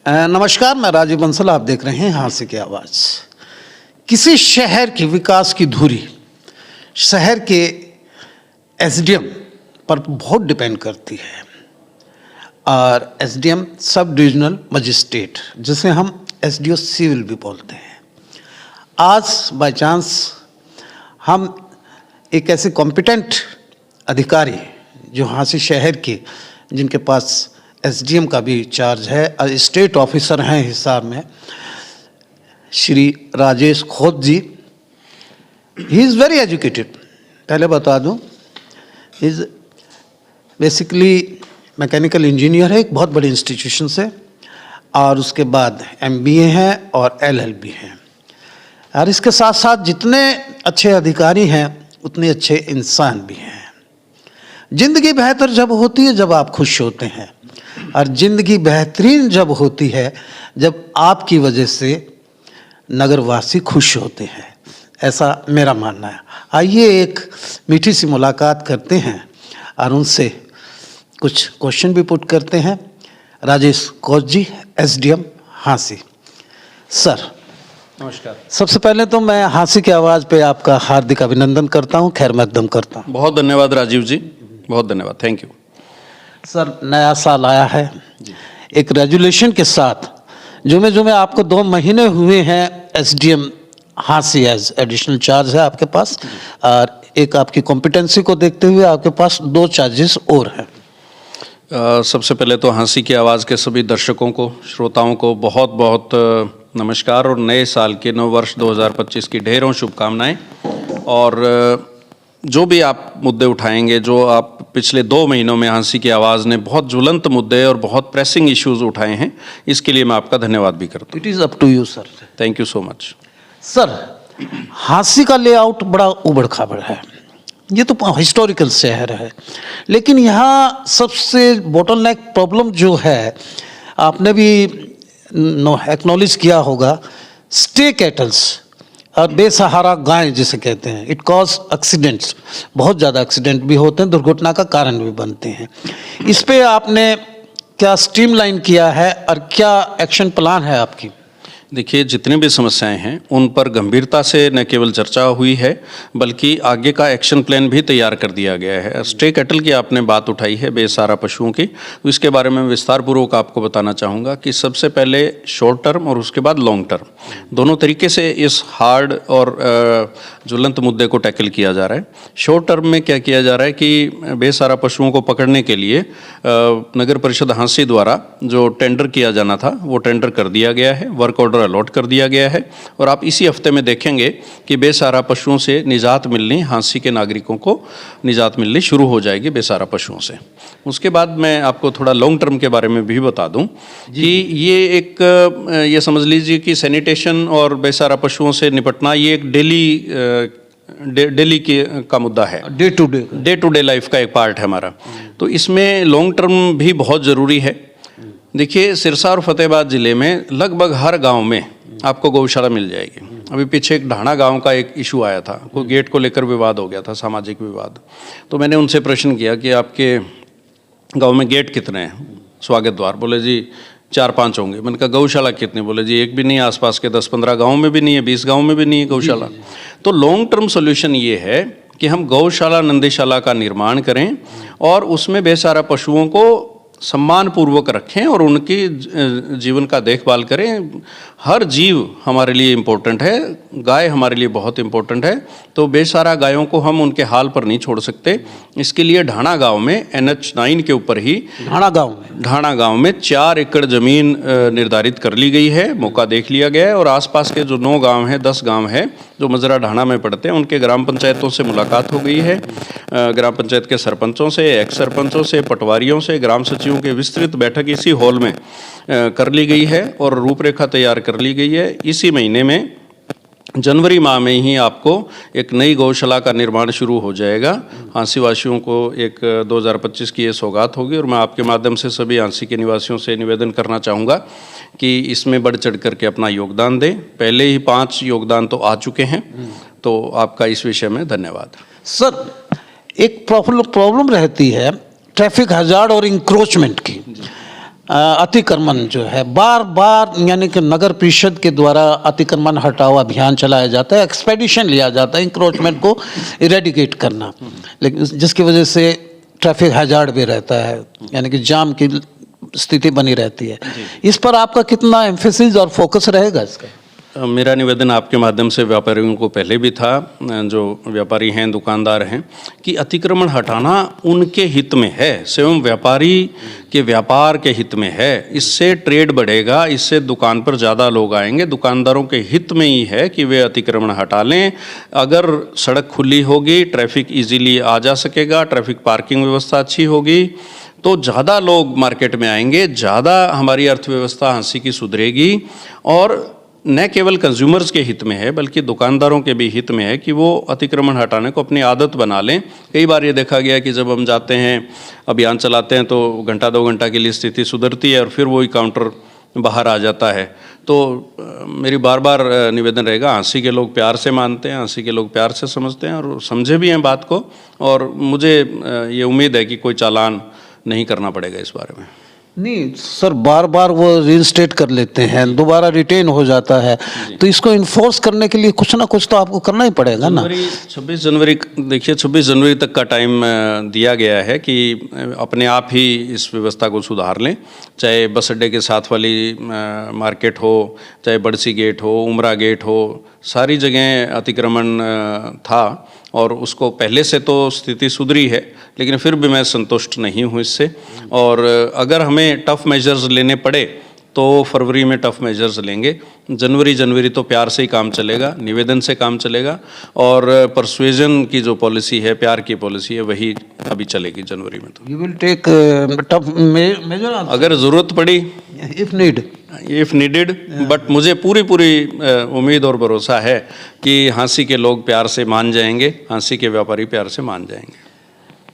नमस्कार, मैं राजीव बंसल, आप देख रहे हैं हाँसी की आवाज़। किसी शहर के विकास की धुरी शहर के एसडीएम पर बहुत डिपेंड करती है, और एसडीएम सब डिविजनल मजिस्ट्रेट, जिसे हम एसडीओ सिविल भी बोलते हैं। आज बाय चांस हम एक ऐसे कॉम्पिटेंट अधिकारी जो हाँसी शहर के, जिनके पास एसडीएम का भी चार्ज है और स्टेट ऑफिसर हैं हिसार में, श्री राजेश खोत जी। ही इज़ वेरी एजुकेटेड, पहले बता दूं, he is basically mechanical engineer है एक बहुत बड़ी इंस्टीट्यूशन से, और उसके बाद एमबीए है और एलएलबी है। और इसके साथ साथ जितने अच्छे अधिकारी हैं उतने अच्छे इंसान भी हैं। ज़िंदगी बेहतर जब होती है जब आप खुश होते हैं, और ज़िंदगी बेहतरीन जब होती है जब आपकी वजह से नगरवासी खुश होते हैं, ऐसा मेरा मानना है। आइए एक मीठी सी मुलाकात करते हैं और उनसे कुछ क्वेश्चन भी पुट करते हैं। राजेश खोत जी, एसडीएम हाँसी। सर नमस्कार। सबसे पहले तो मैं हाँसी की आवाज़ पे आपका हार्दिक अभिनंदन करता हूँ, खैर मकदम करता हूँ। बहुत धन्यवाद राजीव जी, बहुत धन्यवाद, थैंक यू। सर नया साल आया है, एक रेजुलेशन के साथ जुमे आपको 2 महीने हुए हैं एसडीएम हाँसी एज एडिशनल चार्ज है आपके पास, और एक आपकी कॉम्पिटेंसी को देखते हुए आपके पास 2 चार्जेस और हैं। सबसे पहले तो हाँसी की आवाज़ के सभी दर्शकों को, श्रोताओं को बहुत बहुत नमस्कार, और नए साल के नव वर्ष 2025 की ढेरों शुभकामनाएं। और जो भी आप मुद्दे उठाएंगे, जो आप पिछले 2 महीनों में हाँसी की आवाज़ ने बहुत ज्वलंत मुद्दे और बहुत प्रेसिंग इश्यूज उठाए हैं, इसके लिए मैं आपका धन्यवाद भी करता हूँ। It is up to you sir. Thank you so much. Sir Hansi का लेआउट बड़ा उबड़ खाबड़ है, ये तो हिस्टोरिकल शहर है, लेकिन यहाँ सबसे बोटलनेक प्रॉब्लम जो है, आपने भी एक्नॉलेज किया होगा, स्टे कैटल्स और बेसहारा गाय जिसे कहते हैं, इट कॉज एक्सीडेंट्स। बहुत ज़्यादा एक्सीडेंट भी होते हैं, दुर्घटना का कारण भी बनते हैं। इस पे आपने क्या स्ट्रीमलाइन किया है और क्या एक्शन प्लान है आपकी? देखिए, जितनी भी समस्याएं हैं उन पर गंभीरता से न केवल चर्चा हुई है, बल्कि आगे का एक्शन प्लान भी तैयार कर दिया गया है। स्टे कैटल की आपने बात उठाई है, बेसहारा पशुओं की, तो इसके बारे में विस्तारपूर्वक आपको बताना चाहूँगा कि सबसे पहले शॉर्ट टर्म और उसके बाद लॉन्ग टर्म, दोनों तरीके से इस हार्ड और ज्वलंत मुद्दे को टैकल किया जा रहा है। शॉर्ट टर्म में क्या किया जा रहा है कि बेसहारा पशुओं को पकड़ने के लिए नगर परिषद हाँसी द्वारा जो टेंडर किया जाना था वो टेंडर कर दिया गया है, वर्क ऑर्डर अलॉट कर दिया गया है, और आप इसी हफ्ते में देखेंगे कि बेसहारा पशुओं से निजात मिलनी, हाँसी के नागरिकों को निजात मिलनी शुरू हो जाएगी बेसहारा पशुओं से। उसके बाद मैं आपको थोड़ा लॉन्ग टर्म के बारे में भी बता दूं कि ये एक, ये समझ लीजिए कि सैनिटेशन और बेसहारा पशुओं से निपटना ये एक डेली का मुद्दा है, डे टू डे लाइफ का एक पार्ट है हमारा। तो इसमें लॉन्ग टर्म भी बहुत ज़रूरी है। देखिए, सिरसा और फतेहाबाद ज़िले में लगभग हर गांव में आपको गौशाला मिल जाएगी। अभी पीछे एक ढाणा गांव का एक इशू आया था, कोई गेट को लेकर विवाद हो गया था, सामाजिक विवाद। तो मैंने उनसे प्रश्न किया कि आपके गांव में गेट कितने हैं, स्वागत द्वार? बोले जी 4-5 होंगे। मैंने कहा गौशाला कितनी? बोले जी एक भी नहीं, आसपास के 10-15 गाँव में भी नहीं है, 20 गाँव में भी नहीं है गौशाला। तो लॉन्ग टर्म सोल्यूशन ये है कि हम गौशाला नंदीशाला का निर्माण करें और उसमें बेसहारा पशुओं को सम्मानपूर्वक रखें और उनकी जीवन का देखभाल करें। हर जीव हमारे लिए इम्पोर्टेंट है, गाय हमारे लिए बहुत इम्पोर्टेंट है, तो बेसहारा गायों को हम उनके हाल पर नहीं छोड़ सकते। इसके लिए ढाणा गांव में NH9 के ऊपर ही ढाणा गांव में 4 एकड़ ज़मीन निर्धारित कर ली गई है, मौका देख लिया गया है, और आसपास के जो 9 गांव हैं, 10 गांव हैं जो मजरा ढाणा में पड़ते हैं, उनके ग्राम पंचायतों से मुलाकात हो गई है। ग्राम पंचायत के सरपंचों से, एक्स सरपंचों से, पटवारियों से, ग्राम सचिवों की विस्तृत बैठक इसी हॉल में कर ली गई है और रूपरेखा तैयार कर ली गई है। इसी महीने में जनवरी माह में ही आपको एक नई गौशाला का निर्माण शुरू हो जाएगा। हाँसी वासियों को एक 2025 की ये सौगात होगी, और मैं आपके माध्यम से सभी हाँसी के निवासियों से निवेदन करना चाहूँगा कि इसमें बढ़ चढ़ करके अपना योगदान दें। पहले ही 5 योगदान तो आ चुके हैं, तो आपका इस विषय में धन्यवाद। सर एक प्रॉब्लम रहती है ट्रैफिक हजार्ड और इंक्रोचमेंट की। अतिक्रमण जो है बार बार यानी कि नगर परिषद के द्वारा अतिक्रमण हटाओ अभियान चलाया जाता है, एक्सपेडिशन लिया जाता है इंक्रोचमेंट को इरेडिकेट करना, लेकिन जिसकी वजह से ट्रैफिक हैजार्ड भी रहता है, यानी कि जाम की स्थिति बनी रहती है। इस पर आपका कितना एम्फेसिस और फोकस रहेगा इसका? मेरा निवेदन आपके माध्यम से व्यापारियों को पहले भी था, जो व्यापारी हैं, दुकानदार हैं, कि अतिक्रमण हटाना उनके हित में है, स्वयं व्यापारी के व्यापार के हित में है। इससे ट्रेड बढ़ेगा, इससे दुकान पर ज़्यादा लोग आएंगे। दुकानदारों के हित में ही है कि वे अतिक्रमण हटा लें। अगर सड़क खुली होगी, ट्रैफिक इजीली आ जा सकेगा, ट्रैफिक पार्किंग व्यवस्था अच्छी होगी, तो ज़्यादा लोग मार्केट में आएंगे, ज़्यादा हमारी अर्थव्यवस्था हाँसी की सुधरेगी। और न केवल कंज्यूमर्स के हित में है बल्कि दुकानदारों के भी हित में है कि वो अतिक्रमण हटाने को अपनी आदत बना लें। कई बार ये देखा गया कि जब हम जाते हैं, अभियान चलाते हैं, तो घंटा 2 घंटा के लिए स्थिति सुधरती है और फिर वही काउंटर बाहर आ जाता है। तो मेरी बार बार निवेदन रहेगा, हाँसी के लोग प्यार से मानते हैं, हाँसी के लोग प्यार से समझते हैं और समझे भी हैं बात को, और मुझे ये उम्मीद है कि कोई चालान नहीं करना पड़ेगा इस बारे में। नहीं सर, बार बार वो रीइंस्टेट कर लेते हैं, दोबारा रिटेन हो जाता है, तो इसको इन्फोर्स करने के लिए कुछ ना कुछ तो आपको करना ही पड़ेगा ना। 26 जनवरी, देखिए 26 जनवरी तक का टाइम दिया गया है कि अपने आप ही इस व्यवस्था को सुधार लें। चाहे बस अड्डे के साथ वाली मार्केट हो, चाहे बड़सी गेट हो, उमरा गेट हो, सारी जगह अतिक्रमण था और उसको पहले से तो स्थिति सुधरी है, लेकिन फिर भी मैं संतुष्ट नहीं हूँ इससे। और अगर हमें टफ़ मेजर्स लेने पड़े तो फरवरी में टफ़ मेजर्स लेंगे। जनवरी तो प्यार से ही काम चलेगा, निवेदन से काम चलेगा, और परसुएजन की जो पॉलिसी है, प्यार की पॉलिसी है, वही अभी चलेगी जनवरी में। तो you will take tough measure अगर ज़रूरत पड़ी, इफ़ नीडेड, बट मुझे पूरी उम्मीद और भरोसा है कि हाँसी के लोग प्यार से मान जाएंगे, हाँसी के व्यापारी प्यार से मान जाएंगे।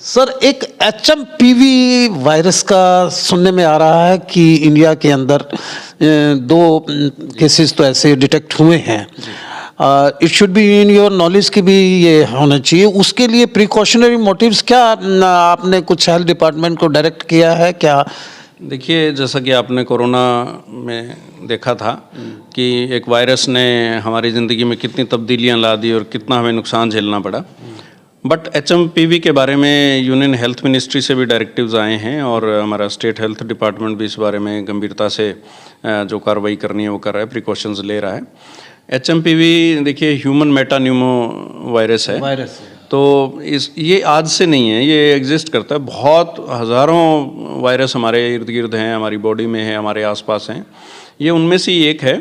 सर, एक HMPV वायरस का सुनने में आ रहा है कि इंडिया के अंदर 2 केसेस तो ऐसे डिटेक्ट हुए हैं। It should be in your knowledge कि भी ये होना चाहिए। उसके लिए प्रिकॉशनरी मोटिव्स क्या आपने कुछ हेल्थ डिपार्टमेंट को डायरेक्ट किया है क्या? देखिए, जैसा कि आपने कोरोना में देखा था कि एक वायरस ने हमारी ज़िंदगी में कितनी तब्दीलियां ला दी और कितना हमें नुकसान झेलना पड़ा। बट HMPV के बारे में यूनियन हेल्थ मिनिस्ट्री से भी डायरेक्टिव्स आए हैं और हमारा स्टेट हेल्थ डिपार्टमेंट भी इस बारे में गंभीरता से जो कार्रवाई करनी है वो कर रहा है, प्रिकॉशंस ले रहा है। HMPV देखिए ह्यूमन मेटान्यूमो वायरस है, तो ये आज से नहीं है, ये एग्जिस्ट करता है। बहुत हज़ारों वायरस हमारे इर्द गिर्द हैं, हमारी बॉडी में है, हमारे आसपास हैं। ये उनमें से एक है,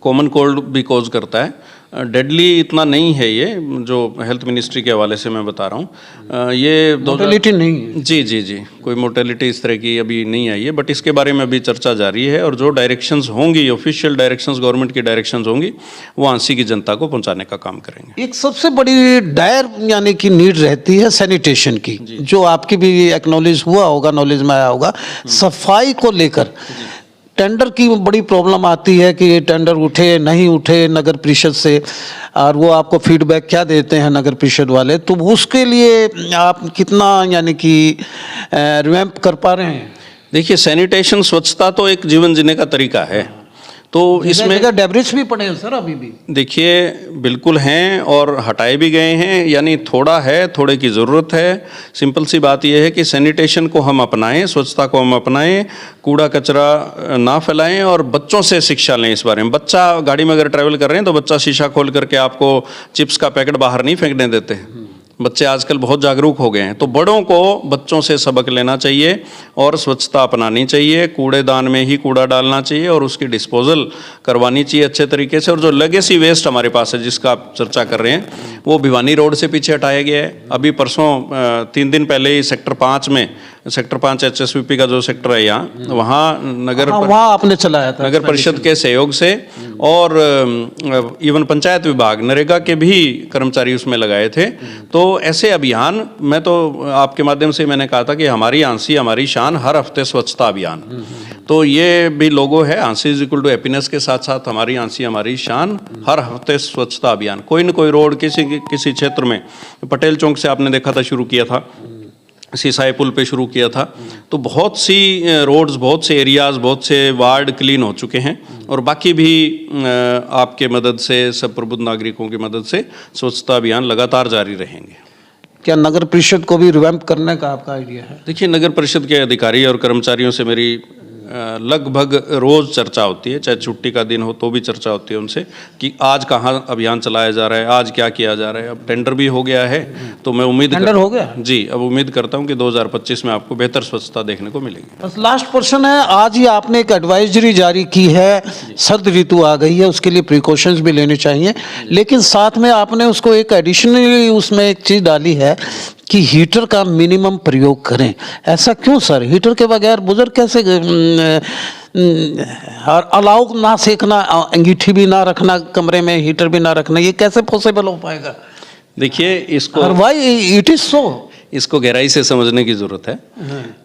कॉमन कोल्ड भी कॉज करता है। डेडली इतना नहीं है ये, जो हेल्थ मिनिस्ट्री के हवाले से मैं बता रहा हूँ। ये मोर्टेलिटी नहीं है। जी, कोई मोर्टेलिटी इस तरह की अभी नहीं आई है, बट इसके बारे में अभी चर्चा जारी है और जो डायरेक्शंस होंगी, ऑफिशियल डायरेक्शंस, गवर्नमेंट की डायरेक्शंस होंगी, वो हाँसी की जनता को पहुँचाने का काम करेंगे। एक सबसे बड़ी डायर यानी कि नीड रहती है सैनिटेशन की, जो आपकी भी एक्नॉलेज हुआ होगा, नॉलेज में आया होगा। सफाई को लेकर टेंडर की बड़ी प्रॉब्लम आती है कि टेंडर उठे नहीं उठे नगर परिषद से, और वो आपको फीडबैक क्या देते हैं नगर परिषद वाले, तो उसके लिए आप कितना यानी कि रिवैम्प कर पा रहे हैं? देखिए, सैनिटेशन, स्वच्छता तो एक जीवन जीने का तरीका है, तो इसमें डेब्रिज भी पड़े हैं सर अभी भी। देखिए, बिल्कुल हैं और हटाए भी गए हैं, यानी थोड़ा है, थोड़े की ज़रूरत है। सिंपल सी बात यह है कि सैनिटेशन को हम अपनाएं, स्वच्छता को हम अपनाएं, कूड़ा कचरा ना फैलाएं और बच्चों से शिक्षा लें इस बारे में। बच्चा गाड़ी में अगर ट्रैवल कर रहे हैं तो बच्चा शीशा खोल करके आपको चिप्स का पैकेट बाहर नहीं फेंकने देते। बच्चे आजकल बहुत जागरूक हो गए हैं, तो बड़ों को बच्चों से सबक लेना चाहिए और स्वच्छता अपनानी चाहिए। कूड़ेदान में ही कूड़ा डालना चाहिए और उसकी डिस्पोजल करवानी चाहिए अच्छे तरीके से। और जो लेगेसी वेस्ट हमारे पास है, जिसका आप चर्चा कर रहे हैं, वो भिवानी रोड से पीछे हटाया गया है। अभी परसों 3 दिन पहले ही सेक्टर 5 HSVP का जो सेक्टर है यहाँ, वहाँ वहाँ आपने चलाया था नगर परिषद के सहयोग से, और इवन पंचायत विभाग, नरेगा के भी कर्मचारी उसमें लगाए थे। तो ऐसे अभियान, मैं तो आपके माध्यम से मैंने कहा था कि हमारी हाँसी हमारी शान, हर हफ्ते स्वच्छता अभियान, तो ये भी लोगो है। हाँसी इज इक्वल टू हैप्पीनेस के साथ साथ हमारी हाँसी हमारी शान, हर हफ्ते स्वच्छता अभियान। कोई न कोई रोड किसी क्षेत्र में, पटेल चौक से आपने देखा था शुरू किया था, सिसाई पुल पे शुरू किया था। तो बहुत सी रोड्स, बहुत से एरियाज़, बहुत से वार्ड क्लीन हो चुके हैं और बाकी भी आपके मदद से, सब प्रबुद्ध नागरिकों की मदद से स्वच्छता अभियान लगातार जारी रहेंगे। क्या नगर परिषद को भी रिवैम्प करने का आपका आइडिया है? देखिए, नगर परिषद के अधिकारी और कर्मचारियों से मेरी लगभग रोज़ चर्चा होती है, चाहे छुट्टी का दिन हो तो भी चर्चा होती है उनसे कि आज कहाँ अभियान चलाया जा रहा है, आज क्या किया जा रहा है। अब टेंडर भी हो गया है तो मैं टेंडर हो गया जी, अब उम्मीद करता हूँ कि 2025 में आपको बेहतर स्वच्छता देखने को मिलेगी। बस लास्ट पर्सन है, आज ही आपने एक एडवाइजरी जारी की है, सर्द ऋतु आ गई है, उसके लिए प्रिकॉशंस भी लेने चाहिए, लेकिन साथ में आपने उसको एक एडिशनली उसमें एक चीज़ डाली है कि हीटर का मिनिमम प्रयोग करें। ऐसा क्यों सर? हीटर के बगैर बुजुर्ग कैसे, और अलाव ना सेकना, अंगीठी भी ना रखना कमरे में, हीटर भी ना रखना, ये कैसे पॉसिबल हो पाएगा? देखिए, इसको व्हाई इट इज सो, इसको गहराई से समझने की ज़रूरत है।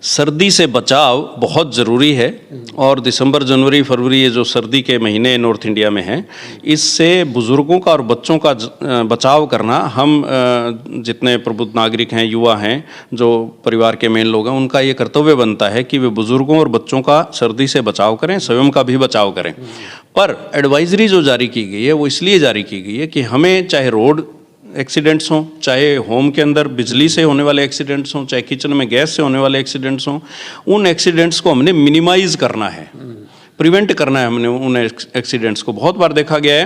सर्दी से बचाव बहुत ज़रूरी है और दिसंबर, जनवरी, फरवरी ये जो सर्दी के महीने नॉर्थ इंडिया में हैं, इससे बुज़ुर्गों का और बच्चों का बचाव करना हम जितने प्रबुद्ध नागरिक हैं, युवा हैं, जो परिवार के मेन लोग हैं, उनका ये कर्तव्य बनता है कि वे बुज़ुर्गों और बच्चों का सर्दी से बचाव करें, स्वयं का भी बचाव करें। पर एडवाइजरी जो जारी की गई है वो इसलिए जारी की गई है कि हमें चाहे रोड एक्सीडेंट्स हों, चाहे होम के अंदर बिजली से होने वाले एक्सीडेंट्स हों, चाहे किचन में गैस से होने वाले एक्सीडेंट्स हों, उन एक्सीडेंट्स को हमने मिनिमाइज़ करना है, प्रिवेंट करना है हमने उन एक्सीडेंट्स को। बहुत बार देखा गया है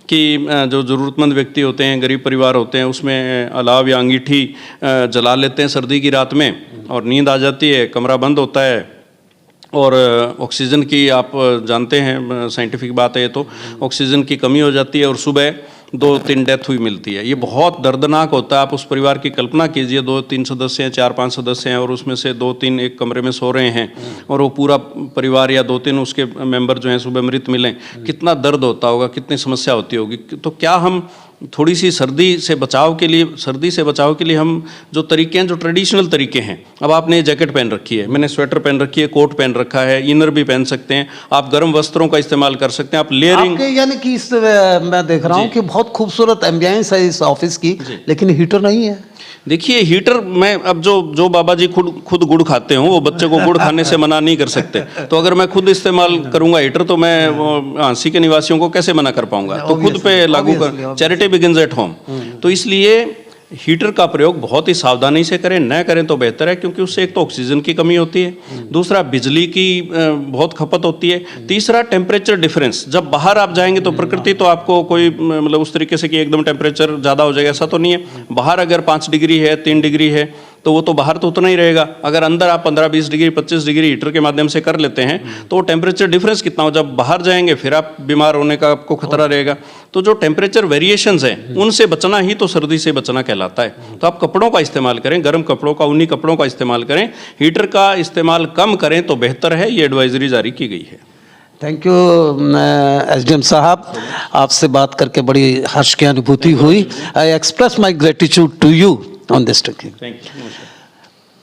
कि जो ज़रूरतमंद व्यक्ति होते हैं, गरीब परिवार होते हैं, उसमें अलाव या अंगीठी जला लेते हैं सर्दी की रात में और नींद आ जाती है, कमरा बंद होता है और ऑक्सीजन की, आप जानते हैं साइंटिफिक बात है, तो ऑक्सीजन की कमी हो जाती है और सुबह 2-3 डेथ हुई मिलती है। ये बहुत दर्दनाक होता है। आप उस परिवार की कल्पना कीजिए, 2-3 सदस्य हैं, 4-5 सदस्य हैं और उसमें से 2-3 एक कमरे में सो रहे हैं और वो पूरा परिवार या 2-3 उसके मेंबर जो हैं सुबह मृत मिलें, कितना दर्द होता होगा, कितनी समस्या होती होगी। तो क्या हम थोड़ी सी सर्दी से बचाव के लिए हम जो तरीके हैं, जो ट्रेडिशनल तरीके हैं, अब आपने जैकेट पहन रखी है, मैंने स्वेटर पहन रखी है, कोट पहन रखा है, इनर भी पहन सकते हैं, आप गर्म वस्त्रों का इस्तेमाल कर सकते हैं, आप लेयरिंग, यानी कि इस मैं देख रहा हूँ कि बहुत खूबसूरत एम्बियंस है इस ऑफिस की, लेकिन हीटर नहीं है। देखिए, हीटर में अब जो बाबा जी खुद गुड़ खाते हो, वो बच्चे को गुड़ खाने से मना नहीं कर सकते। तो अगर मैं खुद इस्तेमाल करूंगा हीटर, तो मैं झांसी के निवासियों को कैसे मना कर पाऊंगा? तो खुद पे लागू कर, चैरिटी बिगिंस एट होम। तो इसलिए हीटर का प्रयोग बहुत ही सावधानी से करें, न करें तो बेहतर है, क्योंकि उससे एक तो ऑक्सीजन की कमी होती है, दूसरा बिजली की बहुत खपत होती है, तीसरा टेम्परेचर डिफरेंस। जब बाहर आप जाएंगे तो प्रकृति तो आपको कोई मतलब उस तरीके से कि एकदम टेम्परेचर ज़्यादा हो जाएगा, ऐसा तो नहीं है। बाहर अगर 5 डिग्री है, 3 डिग्री है, तो वो तो बाहर तो उतना ही रहेगा। अगर अंदर आप 15-20 डिग्री, 25 डिग्री हीटर के माध्यम से कर लेते हैं तो वो टेम्परेचर डिफरेंस कितना हो, जब बाहर जाएंगे फिर आप बीमार होने का आपको खतरा रहेगा। तो जो टेम्परेचर वेरिएशंस हैं, उनसे बचना ही तो सर्दी से बचना कहलाता है। तो आप कपड़ों का इस्तेमाल करें, गर्म कपड़ों का, ऊनी कपड़ों का इस्तेमाल करें, हीटर का इस्तेमाल कम करें तो बेहतर है। ये एडवाइजरी जारी की गई है। थैंक यू एसडीएम साहब, आपसे बात करके बड़ी हर्ष की अनुभूति हुई। I express my gratitude to you on this talking.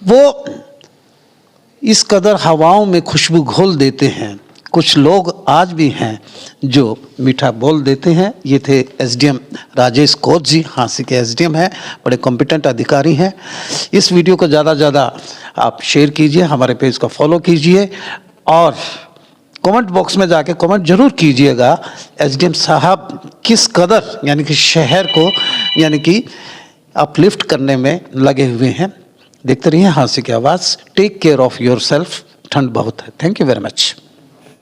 वो इस कदर हवाओं में खुशबू घोल देते हैं। कुछ लोग आज भी हैं जो मीठा बोल देते हैं। ये थे एसडीएम राजेश कोच जी, झांसी के एसडीएम हैं, बड़े कॉम्पिटेंट अधिकारी हैं। इस वीडियो को ज़्यादा से ज़्यादा आप शेयर कीजिए, हमारे पेज को फॉलो कीजिए और कमेंट बॉक्स में जाके कमेंट जरूर कीजिएगा एसडीएम साहब किस कदर यानी कि शहर को यानी कि अपलिफ्ट करने में लगे हुए हैं। देखते रहिए झांसी की आवाज़। Take care of yourself. ठंड बहुत है। Thank you very much.